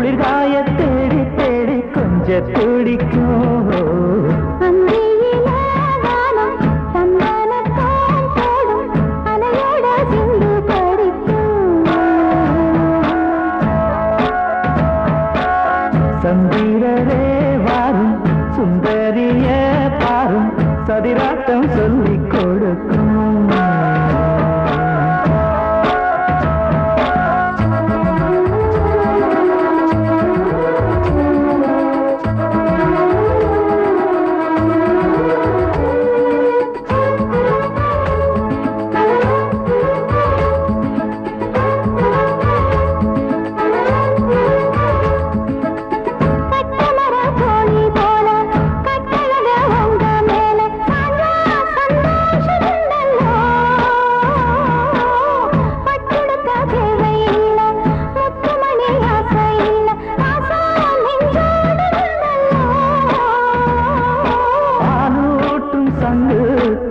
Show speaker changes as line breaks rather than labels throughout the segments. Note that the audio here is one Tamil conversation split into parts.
குளிர்காய தேடி தேடி கொஞ்ச துடிக்கும். சந்திரரே வாரும் சுந்தரிய பாரும் சதிராட்டம் சொல்லிக் கொடுக்கும்.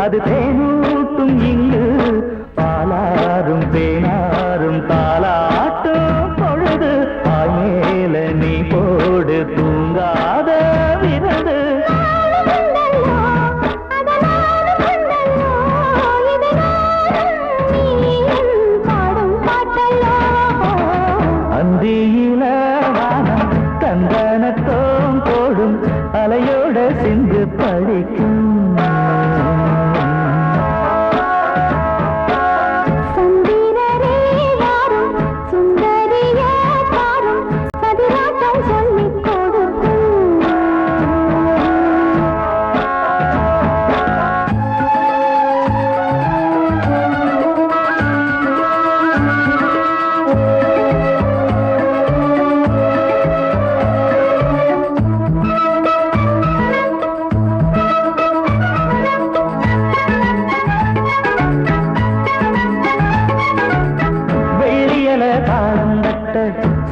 அது தேனூட்டும் இங்கு பாலாரும் தேனாரும் தாலாட்டும் பொழுது ஆய்மேல நீ போடு தூங்காத விரது. அந்தியில வானம் தந்தனத்தோம் போடும் அலையோட சிந்து படிக்கும்.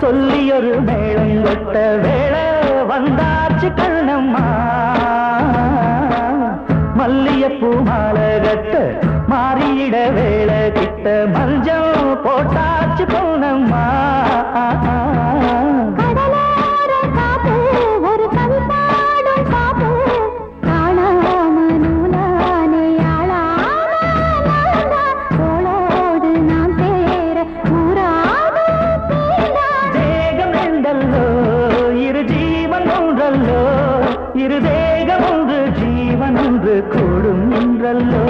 சொல்லியொரு மேளம் கொட்ட வேளை வந்தாச்சு கண்ணம்மா. மல்லியப்பூ மாலை கட்ட மாறியிட வேளை கிட்ட மஞ்சள் போட்டாச்சு பொன்னம்மா. இரு தேகம் ஒன்று ஜீவன் ஒன்று கூடும் என்றல்லோ.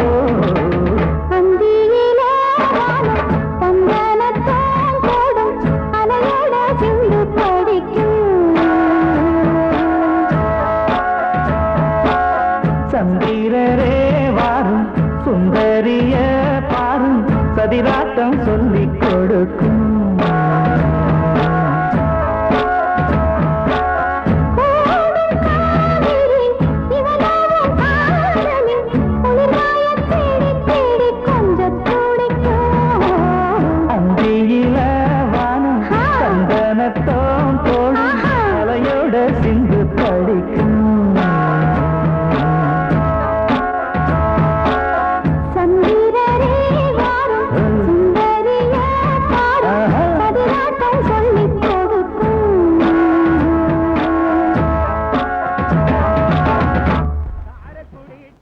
சந்திரரே வாரும் சுந்தரிய பாரும் சதிராட்டம்